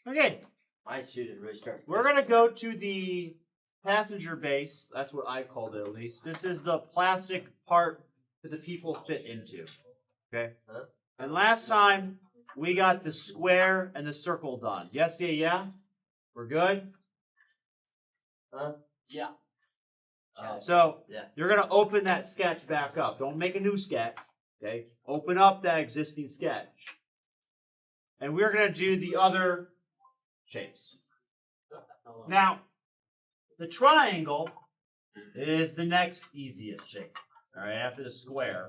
Okay. My shoes are really starting. We're going to go to the passenger base. That's what I called it, at least. This is the plastic part that the people fit into. Okay? Huh? And last time, we got the square and the circle done. Yes, yeah, yeah? We're good? Huh? Yeah. So, Yeah. you're going to open that sketch back up. Don't make a new sketch. Okay? Open up that existing sketch. And we're going to do the other shapes. Now, the triangle is the next easiest shape. All right, after the square,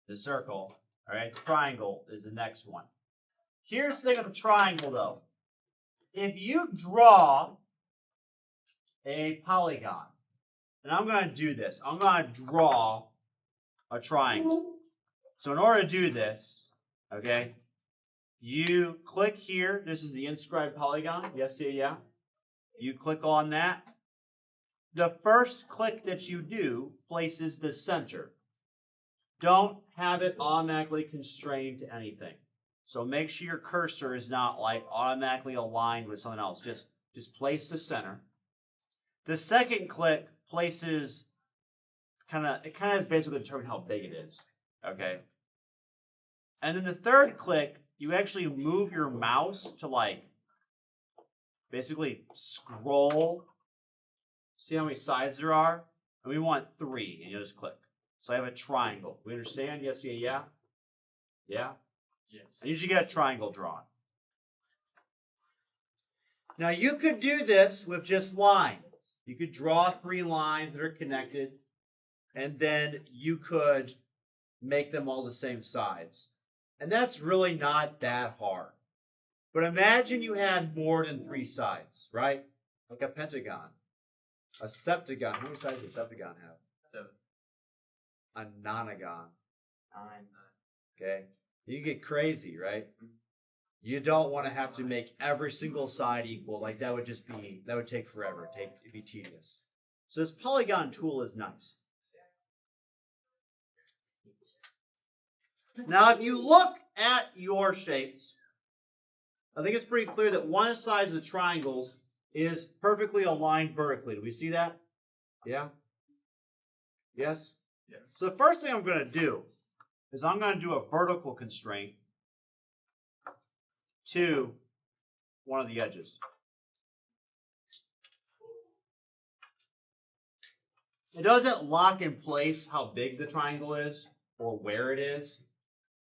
the circle, all right, the triangle is the next one. Here's the thing with the triangle, though. If you draw a polygon, and I'm going to do this, I'm going to draw a triangle. So in order to do this, okay, you click here. This is the inscribed polygon. Yes, yeah, yeah. You click on that. The first click that you do places the center. Don't have it automatically constrained to anything. So make sure your cursor is not like automatically aligned with something else. Just place the center. The second click places it kind of is basically determine how big it is. Okay. And then the third click, you actually move your mouse to like basically scroll. See how many sides there are? And we want 3, and you'll just click. So I have a triangle. We understand? Yes, yeah, yeah? Yeah? Yes. I usually get a triangle drawn. Now you could do this with just lines. You could draw 3 lines that are connected, and then you could make them all the same size. And that's really not that hard. But imagine you had more than 3 sides, right? Like a pentagon. A septagon. How many sides does a septagon have? 7. A nonagon. 9. Okay? You get crazy, right? You don't want to have to make every single side equal. Like that would take forever. It'd be tedious. So this polygon tool is nice. Now if you look at your shapes, I think it's pretty clear that one side of the triangles is perfectly aligned vertically. Do we see that? Yeah? Yes? Yes. So the first thing I'm going to do is I'm going to do a vertical constraint to one of the edges. It doesn't lock in place how big the triangle is or where it is,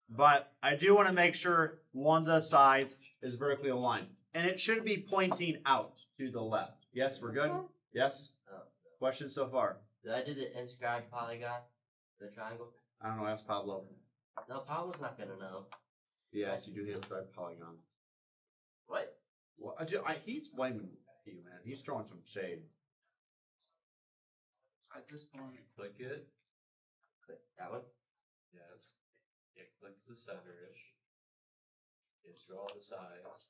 but I do want to make sure one of the sides is vertically aligned. And it should be pointing out to the left. Yes, we're good? Yes? Questions so far? Did I do the inscribed polygon? The triangle? I don't know, ask Pablo. No, Pablo's not gonna know. Yes, you do the inscribed polygon. What? Well, he's blaming you, man. He's throwing some shade. At this point, click it. Click that one? Yes. Yeah, click the center-ish. You draw the sides.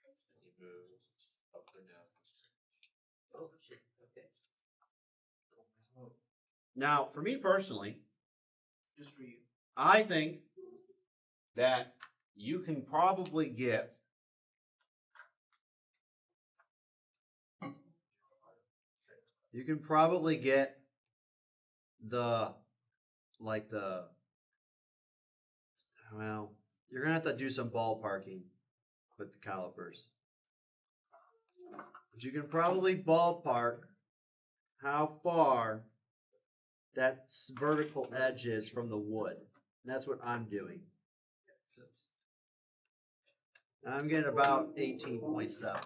And you move up or down. Oh, shit. Okay. Now, for me personally, Just for you. I think that you can probably get well, you're going to have to do some ballparking with the calipers. But you can probably ballpark how far that vertical edge is from the wood. And that's what I'm doing. I'm getting about 18.7.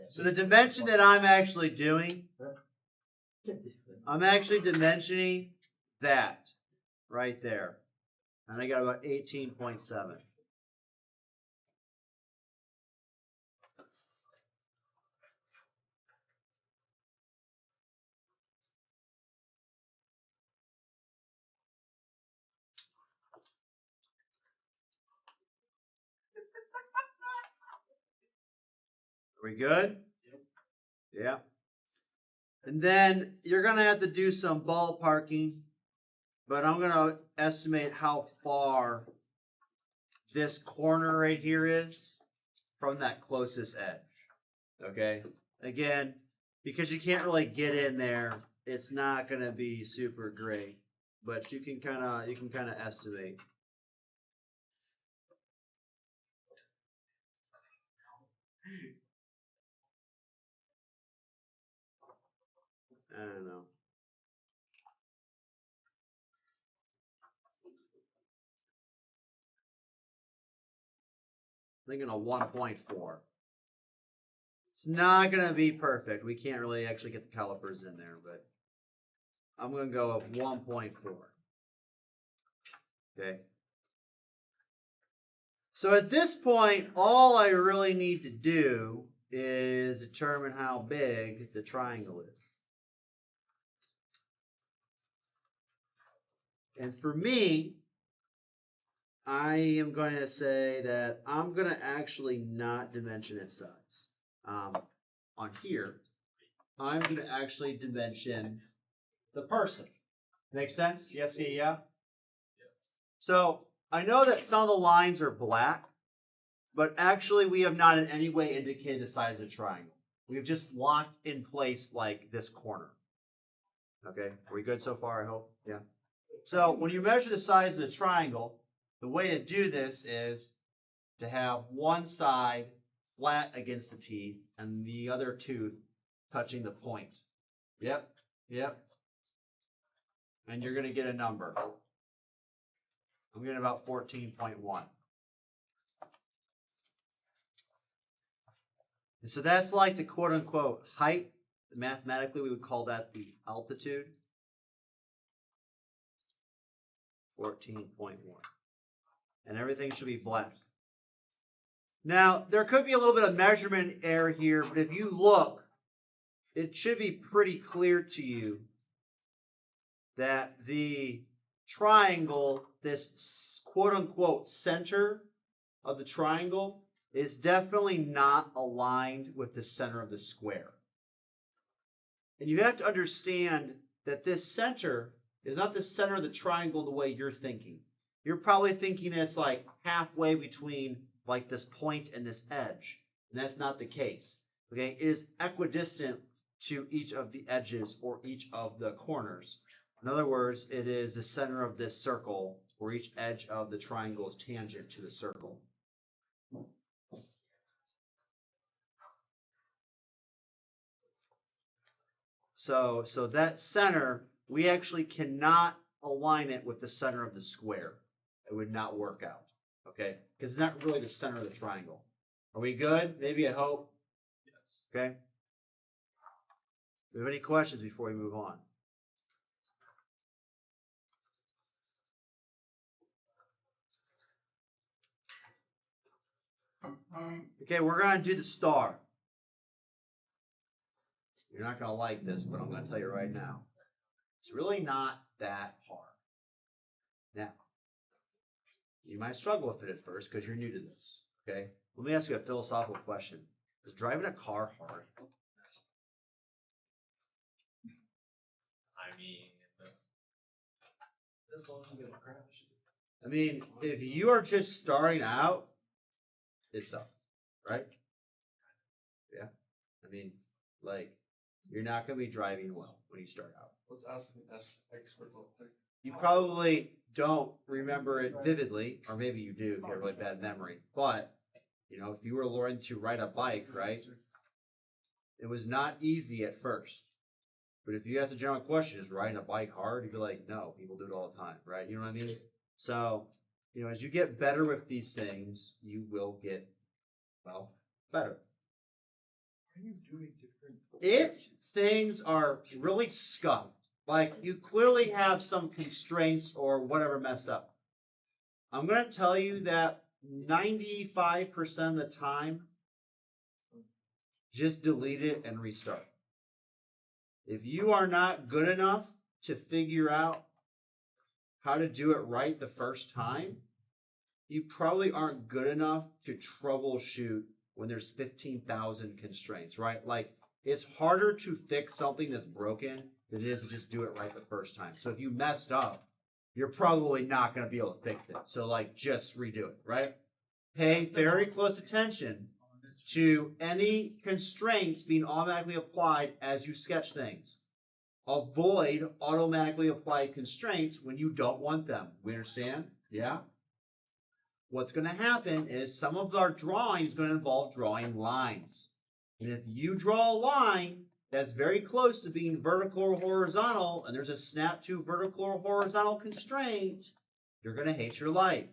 So the dimension that I'm actually doing, I'm actually dimensioning that right there. And I got about 18.7. Are we good? Yeah. And then you're going to have to do some ballparking, but I'm going to estimate how far this corner right here is from that closest edge. Okay? Again, because you can't really get in there, it's not gonna be super great. But you can kinda estimate. I don't know. Thinking a 1.4. It's not gonna be perfect. We can't really actually get the calipers in there, but I'm gonna go with 1.4. Okay. So at this point, all I really need to do is determine how big the triangle is. And for me, I am going to say that I'm going to actually not dimension its size. On here, I'm going to actually dimension the person. Make sense? Yes, yeah. So I know that some of the lines are black, but actually we have not in any way indicated the size of the triangle. We've just locked in place like this corner. Okay, are we good so far, I hope? Yeah. So when you measure the size of the triangle, the way to do this is to have one side flat against the teeth and the other tooth touching the point. Yep, yep. And you're going to get a number. I'm getting about 14.1. And so that's like the quote-unquote height. Mathematically, we would call that the altitude. 14.1. And everything should be black. Now, there could be a little bit of measurement error here, but if you look, it should be pretty clear to you that the triangle, this quote-unquote center of the triangle, is definitely not aligned with the center of the square. And you have to understand that this center is not the center of the triangle the way you're thinking. You're probably thinking it's like halfway between like this point and this edge. And that's not the case. Okay, it is equidistant to each of the edges or each of the corners. In other words, it is the center of this circle where each edge of the triangle is tangent to the circle. So that center, we actually cannot align it with the center of the square. It would not work out, okay? Because it's not really the center of the triangle. Are we good? Maybe, I hope. Yes. Okay. Do you have any questions before we move on? Okay, we're going to do the star. You're not going to like this, but I'm going to tell you right now. It's really not that hard. Now, you might struggle with it at first because you're new to this, okay? Let me ask you a philosophical question. Is driving a car hard? I mean, as long as you get a crash. I mean, if you are just starting out, it sucks, right? Yeah. I mean, like, you're not going to be driving well when you start out. Let's ask an expert. You probably don't remember it vividly, or maybe you do if you have really bad memory. But, you know, if you were learning to ride a bike, right, it was not easy at first. But if you ask a general question, is riding a bike hard? You'd be like, no, people do it all the time, right? You know what I mean? So, you know, as you get better with these things, you will get, well, better. Are you doing different? If things are really scuffed, like you clearly have some constraints or whatever messed up, I'm going to tell you that 95% of the time, just delete it and restart. If you are not good enough to figure out how to do it right the first time, you probably aren't good enough to troubleshoot when there's 15,000 constraints, right? Like, it's harder to fix something that's broken than it is to just do it right the first time. So if you messed up, you're probably not going to be able to fix it. So like just redo it, right? Pay very close attention to any constraints being automatically applied as you sketch things. Avoid automatically applied constraints when you don't want them. We understand? Yeah? What's going to happen is some of our drawing is going to involve drawing lines. And if you draw a line that's very close to being vertical or horizontal, and there's a snap to vertical or horizontal constraint, you're going to hate your life.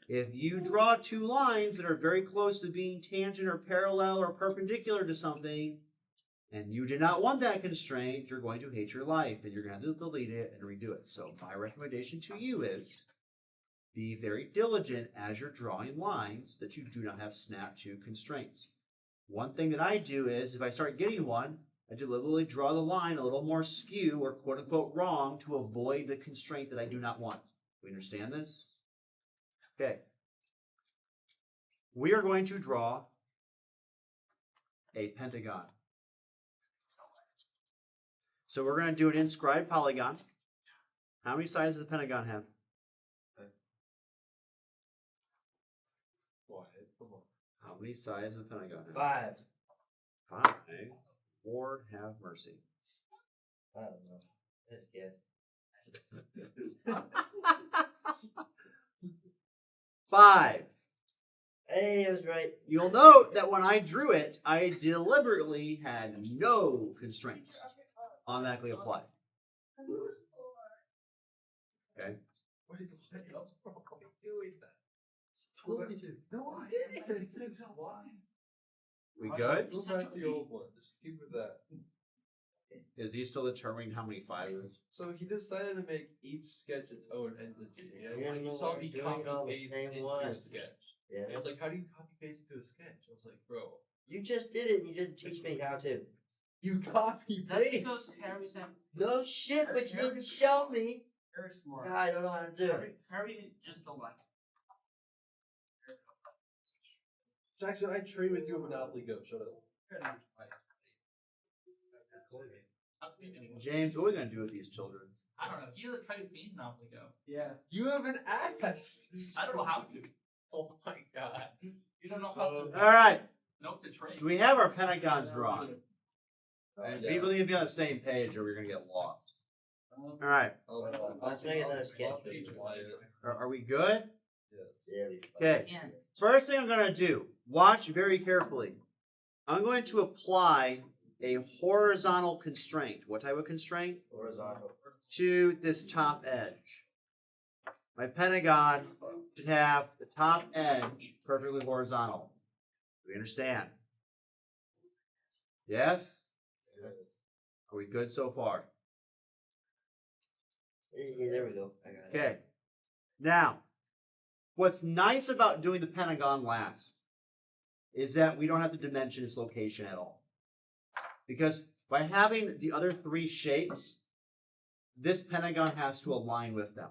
If you draw two lines that are very close to being tangent or parallel or perpendicular to something, and you do not want that constraint, you're going to hate your life, and you're going to have to delete it and redo it. So my recommendation to you is be very diligent as you're drawing lines that you do not have snap to constraints. One thing that I do is, if I start getting one, I deliberately draw the line a little more skew or quote unquote wrong to avoid the constraint that I do not want. We understand this? Okay. We are going to draw a pentagon. So we're going to do an inscribed polygon. How many sides does the pentagon have? How many sides does the pentagon have? 5. 5. Lord have mercy. I don't know. Let's guess. 5. Hey, I was right. You'll note that when I drew it, I deliberately had no constraints automatically applied. Okay. What is doing that? No, I didn't. We good? Go back to the old one. Just keep with that. Is he still determining how many 5s? So he decided to make each sketch its own entity. Yeah, You no, saw we're me doing copy it all the paste same into one. a sketch. Yeah. And it's like, how do you copy paste into a sketch? I was like, bro, You just did it and you didn't teach me how to. you copy That's paste. because Harry's had No shit, but you didn't show me. very smart. God, I don't know how to do it. Harry just don't like Jackson, I trade with you a Monopoly Go. Shut up. it. James, what are we going to do with these children? I don't know. He doesn't try to be Monopoly Go. Yeah. You haven't asked. I don't know how to. Oh my god. You don't know how to. All right. Know to trade. We have our pentagons drawn. And Yeah. people need to be on the same page or we're going to get lost. All right. Let's make another sketch. I'll teach Wyatt. Are we good? Yes. Yeah, Okay. Again. First thing I'm going to do, watch very carefully. I'm going to apply a horizontal constraint. What type of constraint? Horizontal. To this top edge. My pentagon should have the top edge perfectly horizontal. Do we understand? Yes? Are we good so far? Yeah, there we go. I got it. Okay. Now, what's nice about doing the pentagon last is that we don't have to dimension its location at all. Because by having the other 3 shapes, this pentagon has to align with them.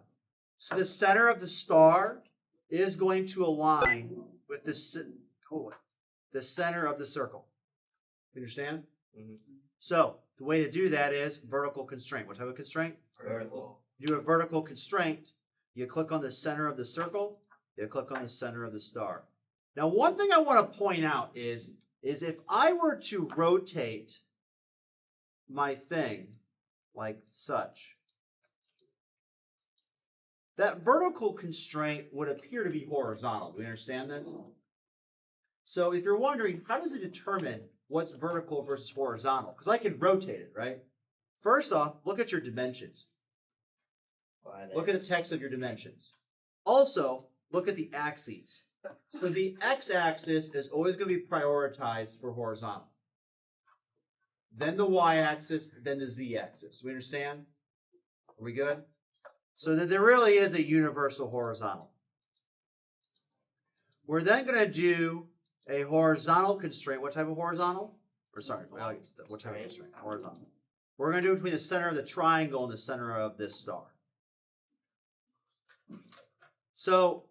So the center of the star is going to align with the center of the circle. You understand? Mm-hmm. So the way to do that is vertical constraint. What type of constraint? Vertical. You do a vertical constraint. You click on the center of the circle. You click on the center of the star. Now, one thing I want to point out is if I were to rotate my thing like such, that vertical constraint would appear to be horizontal. Do we understand this? So if you're wondering, how does it determine what's vertical versus horizontal? Because I can rotate it, right? First off, look at your dimensions. Look at the text of your dimensions. Also, look at the axes. So the x-axis is always going to be prioritized for horizontal. Then the y-axis, then the z-axis. We understand? Are we good? So that there really is a universal horizontal. We're then going to do a horizontal constraint. What type of horizontal? Or sorry, what type of constraint? Horizontal. We're going to do it between the center of the triangle and the center of this star. So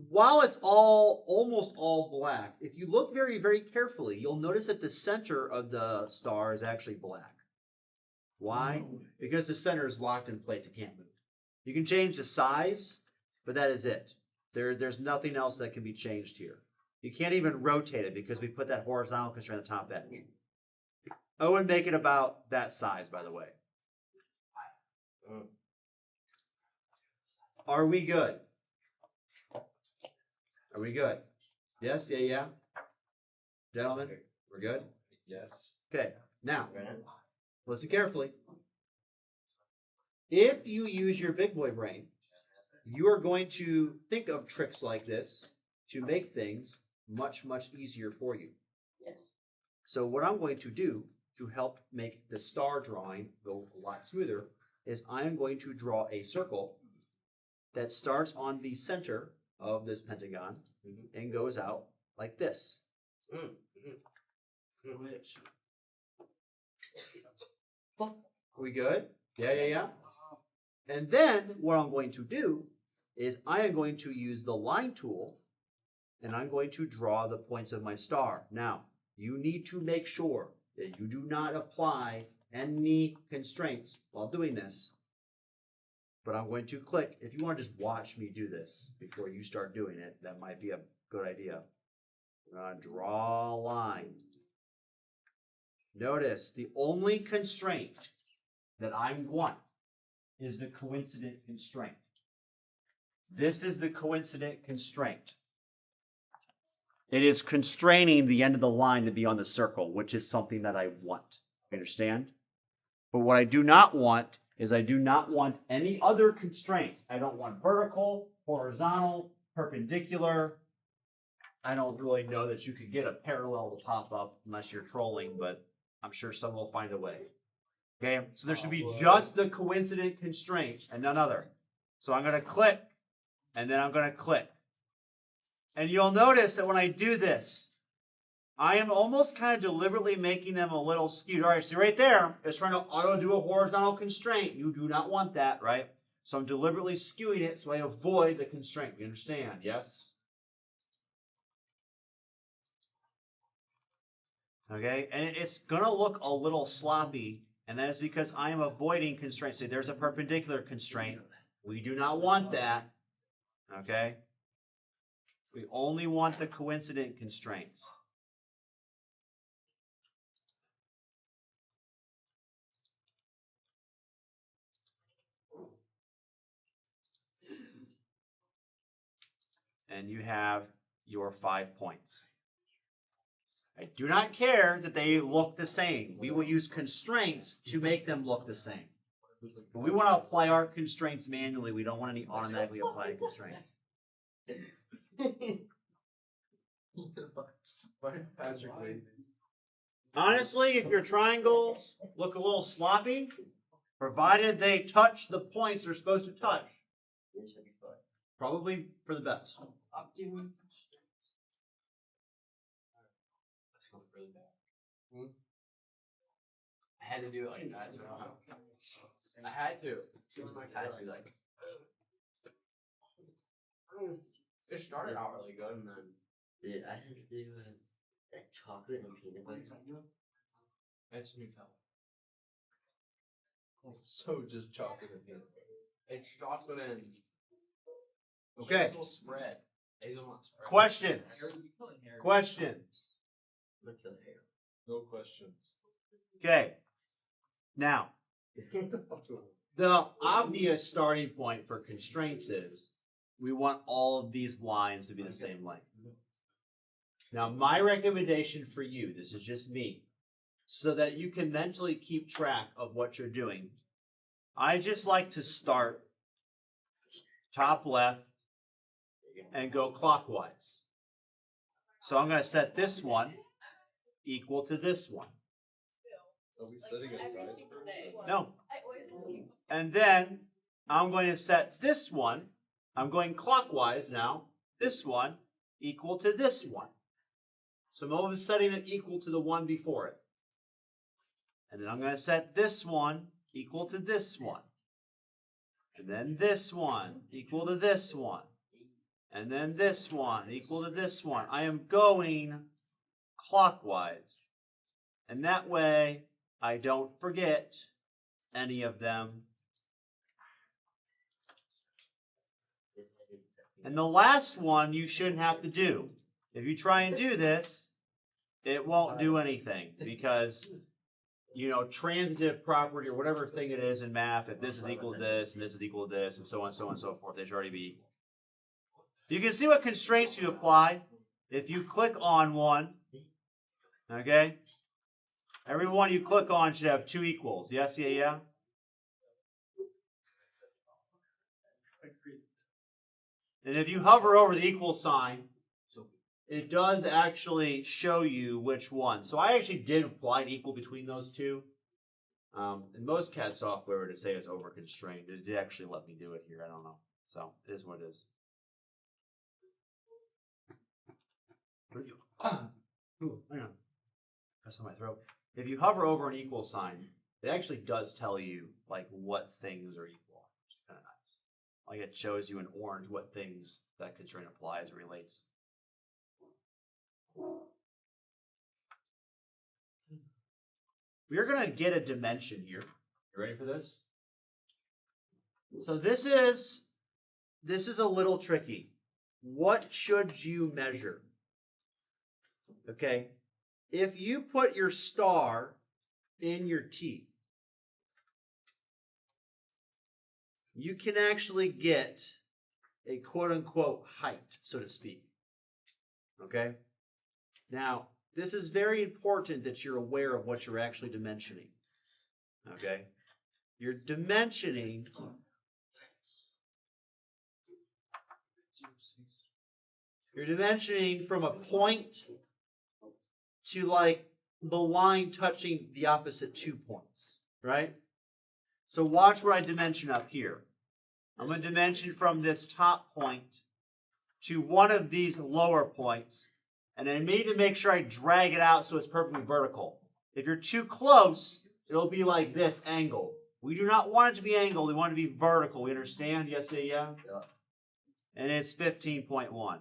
while it's almost all black, if you look very, very carefully, you'll notice that the center of the star is actually black. Why? Because the center is locked in place. It can't move. You can change the size, but that is it. There's nothing else that can be changed here. You can't even rotate it because we put that horizontal constraint on the top edge. I would make it about that size, by the way. Are we good? Are we good? Yes, yeah. Gentlemen, we're good? Yes. Okay, now, Right now? listen carefully. If you use your big boy brain, you are going to think of tricks like this to make things much, much easier for you. Yes. So what I'm going to do to help make the star drawing go a lot smoother is I'm going to draw a circle that starts on the center of this pentagon and goes out like this. Which? We good? Yeah. And then what I'm going to do is I am going to use the line tool and I'm going to draw the points of my star. Now, you need to make sure that you do not apply any constraints while doing this. But I'm going to click. If you want to just watch me do this before you start doing it, that might be a good idea. I'm going to draw a line. Notice the only constraint that I want is the coincident constraint. This is the coincident constraint. It is constraining the end of the line to be on the circle, which is something that I want. You understand? But what I do not want is I do not want any other constraint. I don't want vertical, horizontal, perpendicular. I don't really know that you could get a parallel to pop up unless you're trolling, but I'm sure someone will find a way. Okay, so there should be just the coincident constraint and none other. So I'm going to click, and then I'm going to click. And you'll notice that when I do this, I am almost kind of deliberately making them a little skewed. All right, so right there, it's trying to auto do a horizontal constraint. You do not want that, right? So I'm deliberately skewing it so I avoid the constraint. You understand, yes? Okay, and it's going to look a little sloppy, and that is because I am avoiding constraints. See, there's a perpendicular constraint. We do not want that, okay? We only want the coincident constraints. And you have your 5 points. I do not care that they look the same. We will use constraints to make them look the same. But we want to apply our constraints manually. We don't want any automatically applied constraints. Honestly, if your triangles look a little sloppy, provided they touch the points they're supposed to touch, This should be fun. probably for the best. That's going really bad. I had to do it like that. So I had to. I do like. It started out really good and then Dude, I had to do that chocolate and peanut butter. it's Nutella. So just chocolate and peanut butter. It's chocolate and Okay. hazel spread. Hazelnut spread. Questions? Questions? I'm gonna kill hair. No questions. Okay. Now, the obvious starting point for constraints is we want all of these lines to be the same length. Now, my recommendation for you, this is just me, so that you can mentally keep track of what you're doing, I just like to start top left and go clockwise. So I'm going to set this one equal to this one. Are we setting a size first? No. And then I'm going to set this one, I'm going clockwise now, this one equal to this one. So I'm always setting it equal to the one before it. And then I'm going to set this one equal to this one. And then this one equal to this one. And then this one equal to this one. I am going clockwise. And that way I don't forget any of them. And the last one you shouldn't have to do. If you try and do this, it won't do anything because, you know, transitive property or whatever thing it is in math, if this is equal to this and this is equal to this and so on and so forth, they should already be equal. You can see what constraints you apply if you click on one, okay? Every one you click on should have 2 equals. Yes, yeah, yeah? And if you hover over the equal sign, it does actually show you which one. So I actually did apply an equal between those two. And most CAD software would say it's over constrained. It did actually let me do it here. I don't know. So it is what it is. Ooh, hang on. That's on my throat. If you hover over an equal sign, it actually does tell you like what things are equal, which is kind of nice. Like it shows you in orange what things that constraint applies or relates. We're gonna get a dimension here. You ready for this? So this is a little tricky. What should you measure? Okay, if you put your star in your teeth, you can actually get a quote-unquote height, so to speak. Okay? Now, this is very important that you're aware of what you're actually dimensioning. Okay? You're dimensioning from a point to like the line touching the opposite 2 points, right? So watch where I dimension up here. I'm going to dimension from this top point to one of these lower points, and I need to make sure I drag it out so it's perfectly vertical. If you're too close, it'll be like this angled. We do not want it to be angled. We want it to be vertical. We understand? Yes, yeah? Yeah. And it's 15.1.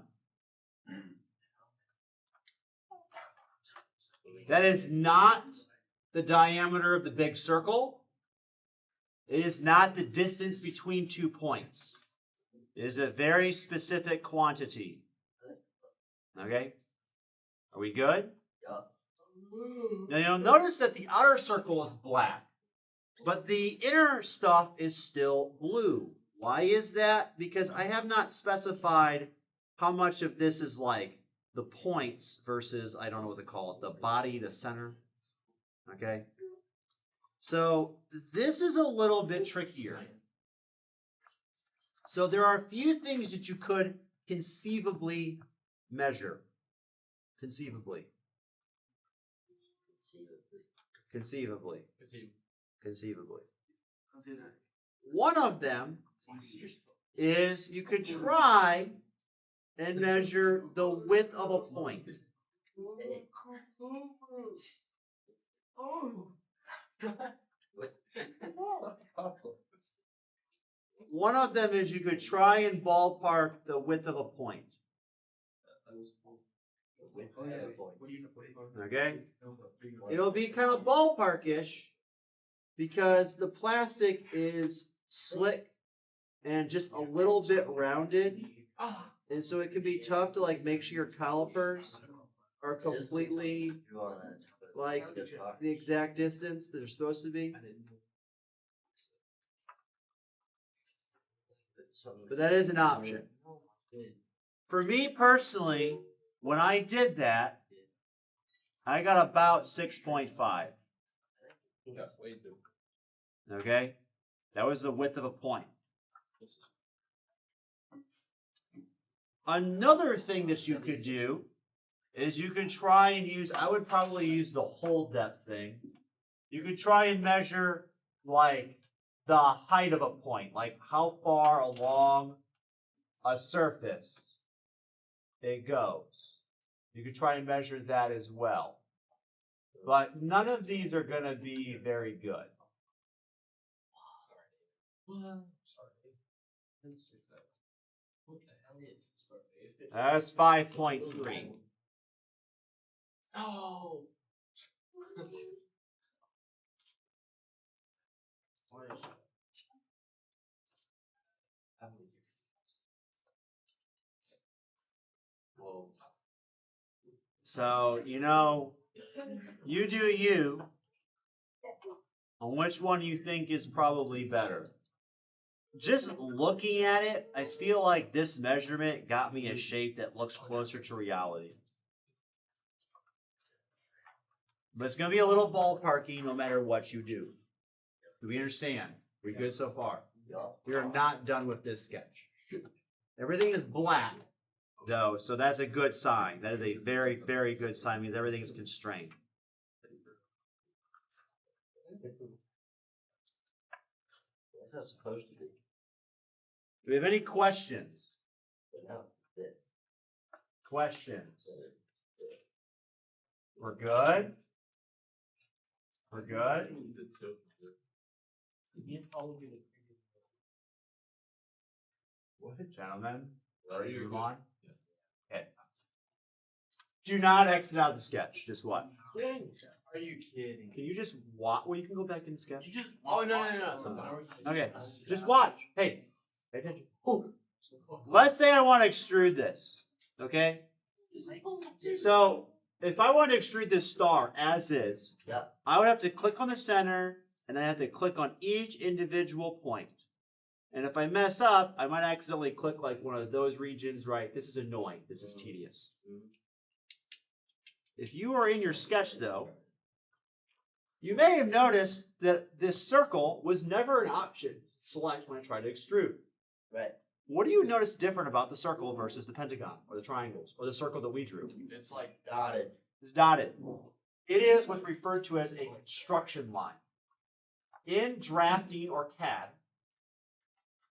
That is not the diameter of the big circle. It is not the distance between 2 points. It is a very specific quantity. Okay? Are we good? Yeah. Now you'll notice that the outer circle is black, but the inner stuff is still blue. Why is that? Because I have not specified how much of this is like the points versus, I don't know what to call it, the body, the center. Okay? So this is a little bit trickier. So there are a few things that you could conceivably measure. Conceivably. One of them is you could try and measure the width of a point. One of them is you could try and ballpark the width of a point. Okay? It'll be kind of ballparkish because the plastic is slick and just a little bit rounded. And so it can be tough to like make sure your calipers are completely like the exact distance that they're supposed to be. But that is an option. For me personally, when I did that, I got about 6.5. Okay? That was the width of a point. Another thing that you could do is you could try and use, I would probably use the whole depth thing. You could try and measure like the height of a point, like how far along a surface it goes. You could try and measure that as well. But none of these are going to be very good. That's 5.3. Oh. Oh. So, you know, you do you on which one you think is probably better. Just looking at it, I feel like this measurement got me a shape that looks closer to reality. But it's going to be a little ballparky no matter what you do. Do we understand? We're good so far? We are not done with this sketch. Everything is black, though, so that's a good sign. That is a very, very good sign. It means everything is constrained. That's how it's supposed to be. Do we have any questions? But no, this. Questions? We're good? We're good? What, gentlemen? Ready to move on? Okay. Do not exit out the sketch. Just watch. Are you kidding? Can you just watch? Well, you can go back in the sketch. You just Oh, no. Something. Okay. Just watch. Hey. Pay attention. Let's say I want to extrude this. Okay? So, if I want to extrude this star as is, Yep. I would have to click on the center, and then I have to click on each individual point. And if I mess up, I might accidentally click like one of those regions, right? This is annoying. This is tedious. If you are in your sketch, though, you may have noticed that this circle was never an option to select when I try to extrude. Right. What do you notice different about the circle versus the pentagon, or the triangles, or the circle that we drew? It's like dotted. It's dotted. It is what's referred to as a construction line. In drafting or CAD,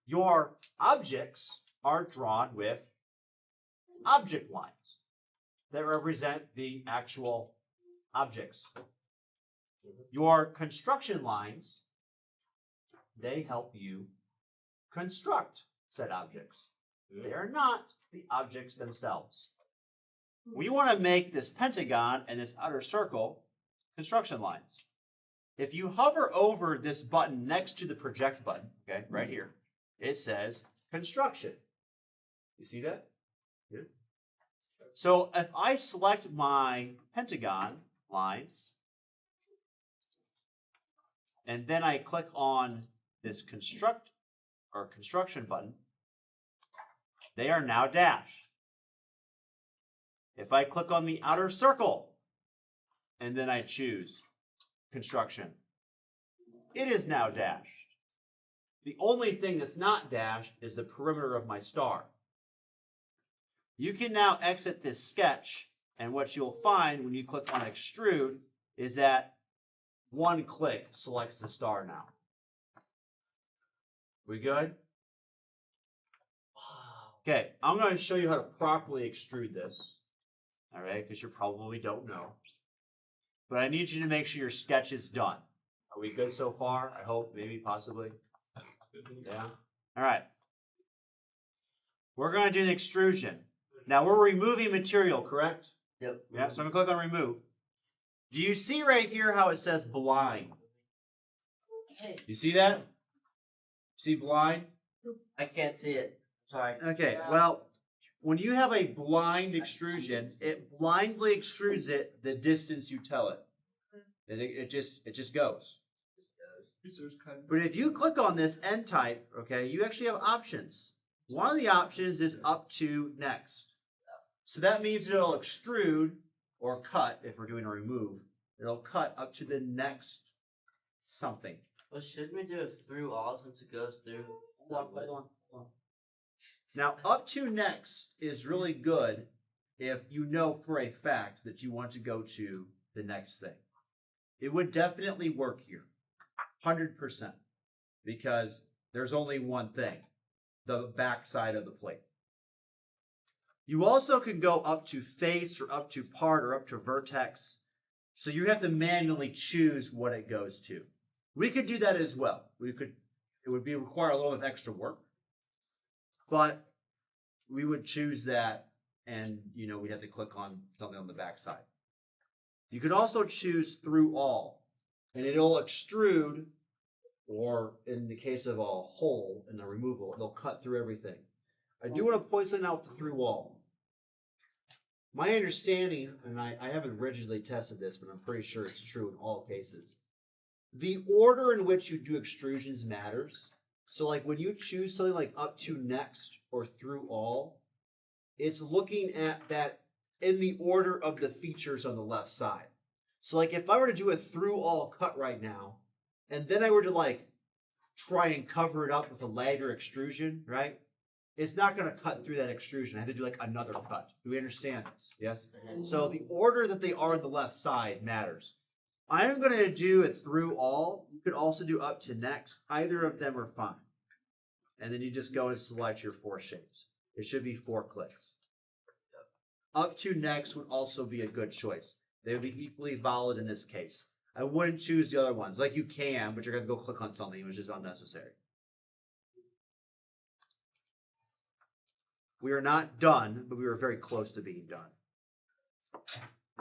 your objects are drawn with object lines that represent the actual objects. Your construction lines, they help you construct said objects. They are not the objects themselves. We want to make this pentagon and this outer circle construction lines. If you hover over this button next to the project button, okay, right here, it says construction. You see that? Here. So if I select my pentagon lines, and then I click on this construction button, they are now dashed. If I click on the outer circle, and then I choose construction, it is now dashed. The only thing that's not dashed is the perimeter of my star. You can now exit this sketch, and what you'll find when you click on extrude is that one click selects the star now. We good? Okay, I'm going to show you how to properly extrude this. All right, because you probably don't know. But I need you to make sure your sketch is done. Are we good so far? I hope, maybe, possibly. Yeah? All right. We're going to do the extrusion. Now, we're removing material, correct? Yep. Yeah, so I'm going to click on remove. Do you see right here how it says blind? You see that? See blind? I can't see it. Sorry. Okay, well, when you have a blind extrusion, it blindly extrudes it the distance you tell it. It just goes. But if you click on this N type, okay, you actually have options. One of the options is up to next. So that means it'll extrude or cut, if we're doing a remove, it'll cut up to the next something. Well, shouldn't we do it through all since it goes through? Hold on. Now, up to next is really good if you know for a fact that you want to go to the next thing. It would definitely work here, 100%, because there's only one thing, the back side of the plate. You also can go up to face or up to part or up to vertex, so you have to manually choose what it goes to. We could do that as well. It would require a little bit of extra work, but we would choose that, and we'd have to click on something on the back side. You could also choose through all, and it'll extrude, or in the case of a hole in the removal, it'll cut through everything. I do want to point something out with the through all. My understanding, and I haven't rigidly tested this, but I'm pretty sure it's true in all cases. The order in which you do extrusions matters. So like when you choose something like up to next or through all, it's looking at that in the order of the features on the left side. So like if I were to do a through all cut right now, and then I were to like try and cover it up with a ladder extrusion, right? It's not going to cut through that extrusion. I have to do like another cut. Do we understand this? Yes? So the order that they are on the left side matters. I am going to do it through all. You could also do up to next. Either of them are fine. And then you just go and select your 4 shapes. It should be 4 clicks. Up to next would also be a good choice. They would be equally valid in this case. I wouldn't choose the other ones. Like you can, but you're going to go click on something, which is unnecessary. We are not done, but we were very close to being done.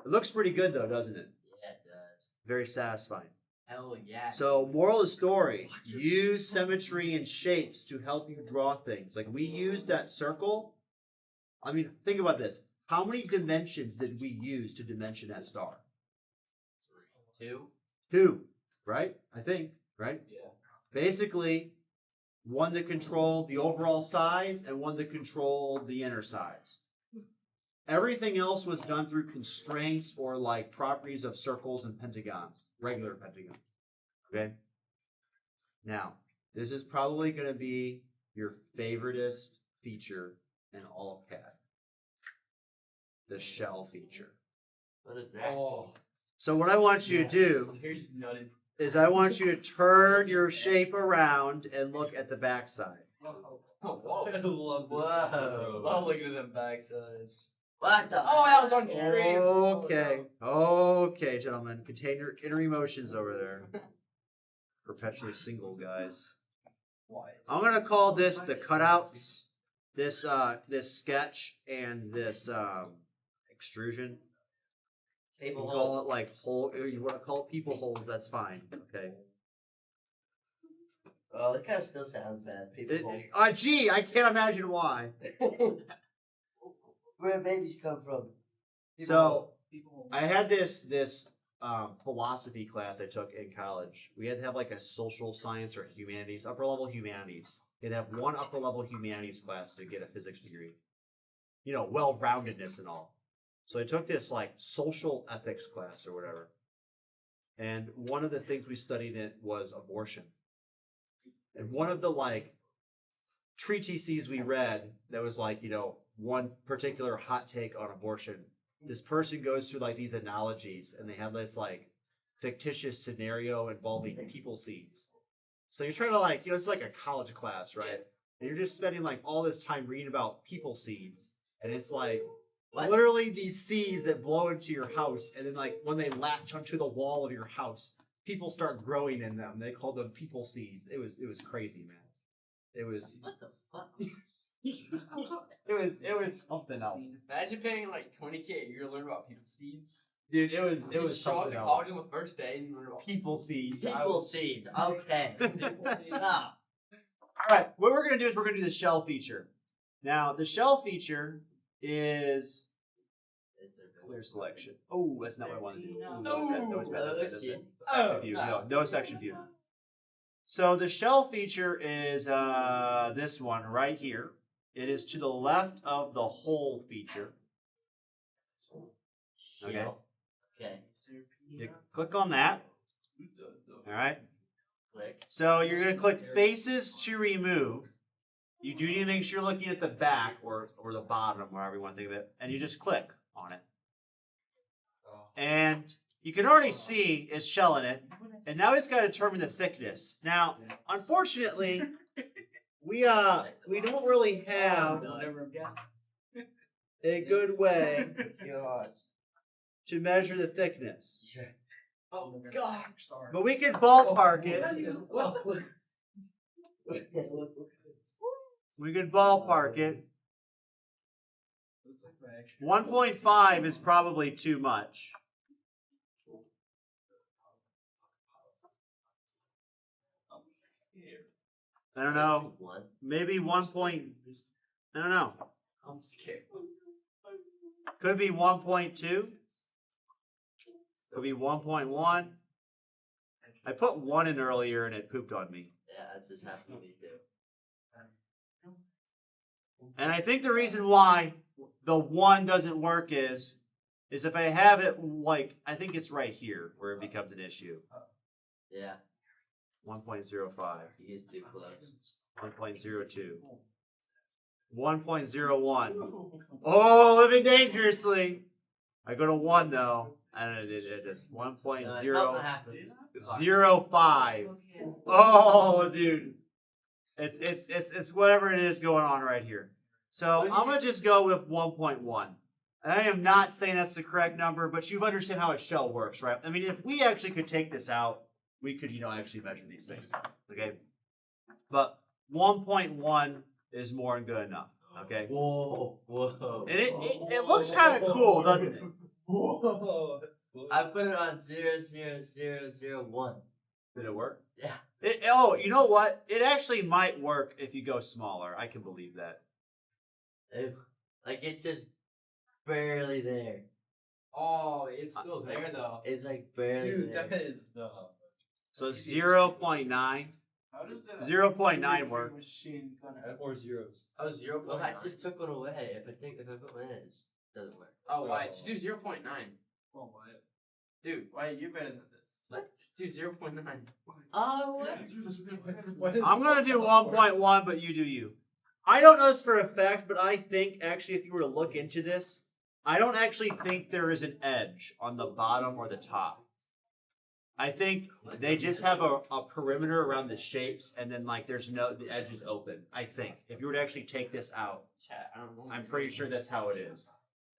It looks pretty good though, doesn't it? Yeah, it does. Very satisfying. Hell yeah. So, moral of the story, use symmetry and shapes to help you draw things. Like we used that circle. I mean, think about this. How many dimensions did we use to dimension that star? 2. 2, right? I think, right? Yeah. Basically, one that controlled the overall size and one that controlled the inner size. Everything else was done through constraints or like properties of circles and pentagons, regular pentagons. Okay? Now, this is probably going to be your favoriteest feature in all of CAD. The shell feature. What is that? Oh. So what I want you to do Here's nutted. is I want you to turn your shape around and look at the backside. Whoa. I love this. Whoa. Love looking at them backsides. What the? Oh, that was on stream. Okay. Okay, gentlemen. Contain your inner emotions over there. Perpetually single guys. Why? I'm gonna call this the cutouts, this sketch, and this extrusion. You People can call it like hole. You want to call it people holes? That's fine. Okay. Oh, it kind of still sounds bad. People hold. Gee, I can't imagine why. Where do babies come from? So I had this philosophy class I took in college. We had to have like a social science or humanities, upper level humanities. You had to have one upper level humanities class to get a physics degree. You know, well-roundedness and all. So I took this like social ethics class or whatever. And one of the things we studied in it was abortion. And one of the like treatises we read that was like, you know, one particular hot take on abortion. This person goes through like these analogies and they have this like fictitious scenario involving people seeds. So you're trying to like, you know, it's like a college class, right? And you're just spending like all this time reading about people seeds. And it's like literally these seeds that blow into your house. And then like when they latch onto the wall of your house, people start growing in them. They call them people seeds. It was crazy, man. It was What the fuck? it was something else. Imagine paying like $20K a year to learn about people seeds. Dude, it was Show up something to else. college on the first day and you learn about People seeds. People seeds. Okay. Stop. All right, what we're gonna do is we're gonna do the shell feature. Now, the shell feature is clear selection. Oh, that's not what I want to do. Ooh, that was bad. That was bad. shit. Section view. No section view. So the shell feature is this one right here. It is to the left of the hole feature. Okay. Shell. Okay. You click on that. All right. Click. So you're going to click faces to remove. You do need to make sure you're looking at the back or the bottom, wherever you want to think of it. And you just click on it. And you can already see it's shelling it. And now it's got to determine the thickness. Now, unfortunately, we don't really have a good way God. to measure the thickness. Yeah. Oh God. But we can ballpark it. We could ballpark it. 1.5 is probably too much. I don't know. Maybe 1 point. I don't know. I'm scared. Could be 1.2. Could be 1.1. I put 1 in earlier and it pooped on me. Yeah, that's just happened to me too. And I think the reason why the 1 doesn't work is if I have it like, I think it's right here where it becomes an issue. Yeah, 1.05. he is too close. 1.02. 1.01. Oh, living dangerously. I go to 1 though, and it is 1.005. Oh, dude. It's whatever it is going on right here. So I'm gonna just go with 1.1. And I am not saying that's the correct number, but you understand how a shell works, right? I mean, if we actually could take this out, we could, actually measure these things. Okay. But 1.1 is more than good enough. Okay. Whoa, whoa. And it looks kind of cool, doesn't it? Whoa, that's cool. I put it on 0.0001. Did it work? Yeah. Oh, you know what? It actually might work if you go smaller. I can believe that. Like it's just barely there. Oh, it's still there though. It's like barely Dude, there. that is dumb. So 0.9. How does that 0.9 work. machine gonna Add more zeros. Oh, 0.9. Well, I just took one away. If I put one in, it just doesn't work. Oh, why? Just do 0.9. Oh, what? Dude, Why you're better than this? What? just do 0.9. Oh, what? I'm going to do 1.1, but you do you. I don't know this for a fact, but I think actually if you were to look into this, I don't actually think there is an edge on the bottom or the top. I think they just have a perimeter around the shapes, and then like the edge is open. I think if you were to actually take this out, Chat, I don't know. I'm pretty sure that's how it is.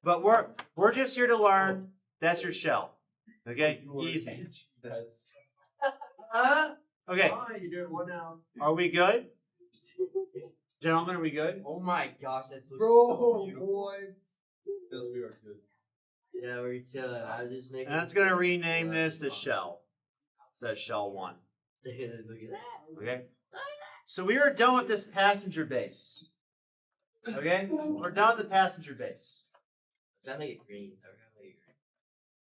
But we're just here to learn. That's your shell. Okay, easy. That's Okay, You're doing one now. are we good, gentlemen? Are we good? Oh my gosh, that's so bro. beautiful. What? Feels weird, good. Yeah, we're chilling. I was just making. And that's gonna rename this to shell. It says shell 1. Look at that. Okay. So we are done with this passenger base. Okay, we're done with the passenger base. I'm gonna make it green. I'm gonna make it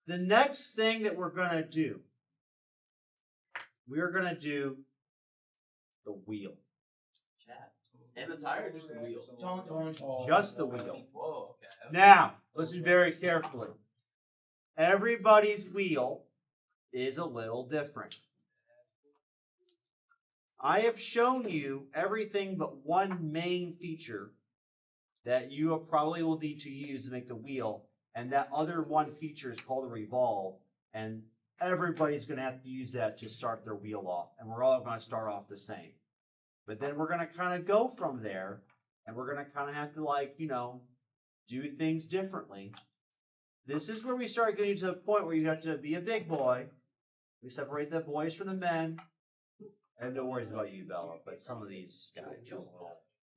green. The next thing that we're gonna do, we're gonna do the wheel. Chat. And the tire or just the wheel? Just the wheel. Whoa, okay. Now, listen very carefully. Everybody's wheel is a little different. I have shown you everything but one main feature that you probably will need to use to make the wheel, and that other one feature is called a revolve, and everybody's going to have to use that to start their wheel off, and we're all going to start off the same. But then we're going to kind of go from there, and we're going to kind of have to do things differently. This is where we start getting to the point where you have to be a big boy. We separate the boys from the men. I have no worries about you, Bella, but some of these guys, you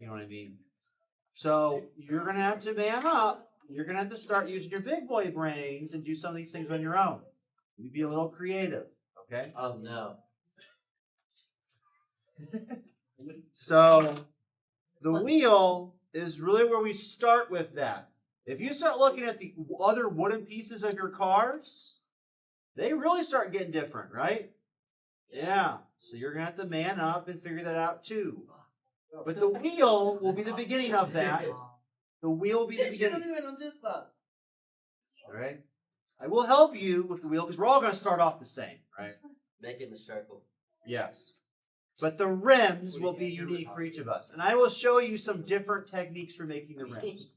know what I mean? So you're going to have to man up. You're going to have to start using your big boy brains and do some of these things on your own. You be a little creative, okay? Oh no. So the wheel is really where we start with that. If you start looking at the other wooden pieces of your cars, they really start getting different, right? Yeah. So you're going to have to man up and figure that out too. But the wheel will be the beginning of that. The wheel will be the beginning. All right. I will help you with the wheel because we're all going to start off the same, right? Make it in the circle. Yes. But the rims will be unique for each of us. And I will show you some different techniques for making the rims.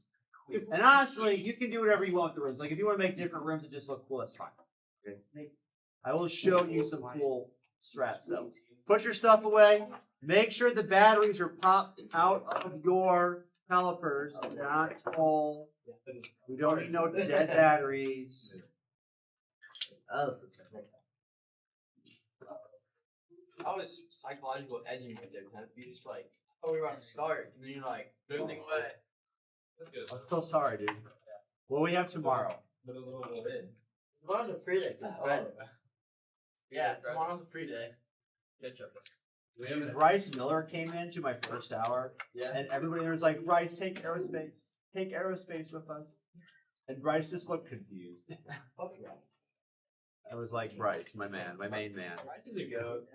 And honestly, you can do whatever you want with the rims. Like if you want to make different rims that just look cool, that's fine. Okay. I will show you some cool straps though. Put your stuff away. Make sure the batteries are popped out of your calipers. They're not full. We don't need no dead batteries. Oh, so sorry. I was psychological edging right there, man. You just like, oh, we're about to start, and then you're like, put everything away. That's good. I'm so sorry, dude. What do we have tomorrow? Put a little in. Tomorrow's a free day. Friday. Yeah, tomorrow's a free day. Catch up. Do we have Dude, Bryce Miller came into my first hour, Yeah. and everybody there was like, Bryce, take aerospace. Take aerospace with us. And Bryce just looked confused. I was like, Bryce, my man, my main man. Bryce is a goat.